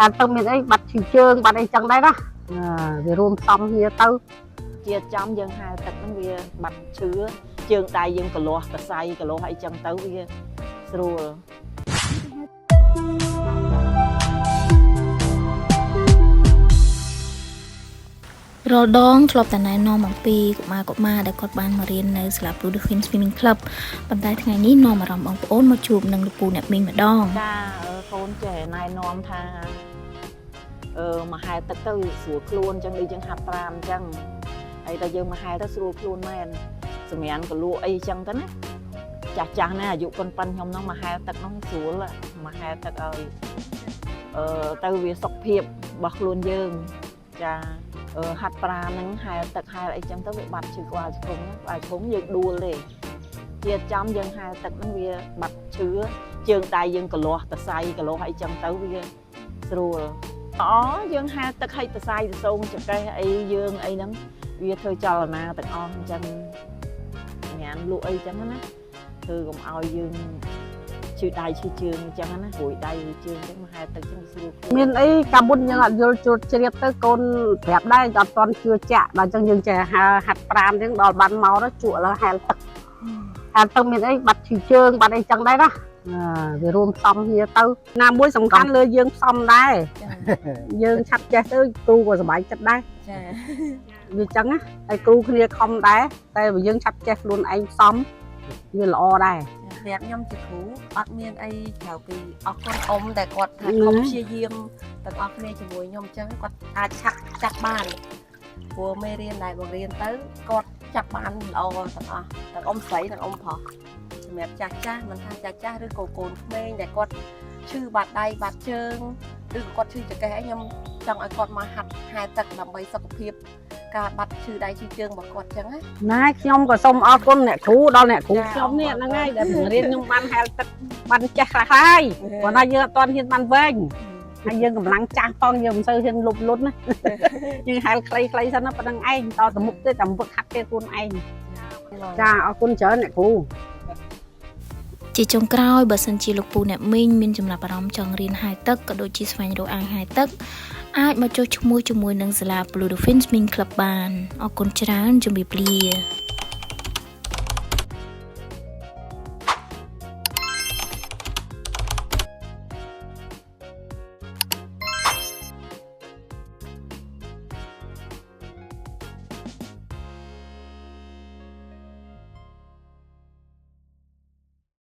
អាទៅមានអីបាត់ឈឺជើងបាត់អីចឹងដែរណាវារួមសំគ្នាទៅជាចំយើងហៅទឹកហ្នឹងវាបាត់ឈឺជើងដៃយើងកលាស់កសៃកលាស់អីចឹងទៅវាស្រួលរលដងធ្លាប់តែណែនាំអំពីកុមារដែលគាត់បានមករៀននៅសាលា Blue Dolphin Swimming Club ប៉ុន្តែថ្ងៃនេះនាំអារម្មណ៍បងប្អូនមកជួបនឹងលោកពូអ្នកមីងម្ដងចាកូនចេះណែនាំថាមកហែទឹកទៅស្រួលខ្លួនចឹងដូចយើងហាត់ប្រាណចឹងហើយតែយើងមកហែទៅស្រួលខ្លួនមែនសម្រាប់កលក់អីចឹងទៅណាចាស់ណាអាយុប៉ុនខ្ញុំហ្នឹងមកហែទឹកហ្នឹងស្រួលមកហែទឹកឲ្យទៅវាសុខភាពរបស់ខ្លួនយើងចាហាត់ប្រាណហ្នឹងហែទឹកហែអីចឹងទៅវាបាត់ឈឺក្បាលឆ្កុំយើងដួលទេជាចំយើងហែទឹកហ្នឹងវាបាត់ឈឺជើងដៃយើងកលាស់តសៃកលាស់អីចឹងទៅវាស្រួលយើងហែទឹកឲ្យតសៃតសូងចកេះអីយើងអីហ្នឹងវាធ្វើចលនាទាំងអស់អញ្ចឹងញ៉ាំលក់អីចឹងណាធ្វើកុំឲ្យយើងឈឺដៃឈឺជើងអញ្ចឹងណាព្រួយដៃព្រួយជើងអញ្ចឹងមកហែទឹកចឹងស្រួលមានអីកាលមុនយើងអត់យល់ជ្រាបទៅកូនប្រាប់ដែរអត់តន់ជឿចាក់ដល់អញ្ចឹងយើងចេះហាត់ប្រាណអញ្ចឹងដល់បានមកទៅជក់លើហែលទឹកមានអីបាត់ឈឺជើងបាត់អីចឹងដែរណាវារួមផ្សំគ្នាទៅណាមួយសំខាន់លើយើងផ្សំដែរយើងឆាប់ចេះទៅគ្រូក៏សប្បាយចិត្តដែរចាវាចឹងណាហើយគ្រូគ្នាខំដែរតែបើយើងឆាប់ចេះខ្លួនឯងផ្សំវាល្អដែរប្រាប់ខ្ញុំជាគ្រូអត់មានអីក្រៅពីអរគុណអ៊ំតែគាត់ថាកុំព្យាយាមទាំងអស់គ្នាជាមួយខ្ញុំអញ្ចឹងគាត់អាចឆាប់ចាប់បានព្រោះមេរៀនដែលបង្រៀនទៅគាត់ចាប់បានល្អទាំងអស់ទាំងអ៊ំស្រីទាំងអ៊ំប្រុសសម្រាប់ចាស់មិនថាចាស់ឬក៏កូនក្មេងដែលគាត់ឈឺបាត់ដៃបាត់ជើងឬក៏គាត់ឈឺចង្កេះអីខ្ញុំចង់ឲ្យគាត់មកហាត់ហែទឹកដើម្បីសុខភាពការបាត់ឈឺដៃឈឺជើងរបស់គាត់ចឹងណាខ្ញុំក៏សូមអរគុណអ្នកគ្រូដល់អ្នកគ្រូខ្ញុំនេះហ្នឹងហើយដែលបង្រៀនខ្ញុំបានហែលទឹកបានចេះខ្លះហើយព្រោះថាយើងអត់ទាន់ហ៊ានបានវែងហើយយើងកម្លាំងចាស់ផងយើងមិនសូវហ៊ានលុបលុតណាយើងហែលខ្លីៗសិនណាប៉ុណ្្នឹងឯងតទៅមុខទេតែមុខហាត់ទេខ្លួនឯងចាអរគុណច្រើនអ្នកគ្រូជាចុងក្រោយបើសិនជាលោកពូអ្នកមីងមានចំណាប់អារម្មណ៍ចង់រៀនហែទឹកក៏ដូចជាស្វែងរកអាងហែទឹកអាចមកចុះឈ្មោះជាមួយនឹងសាលា Blue Dolphin Swimming Club បានអរគុណច្រើនជំរាបលា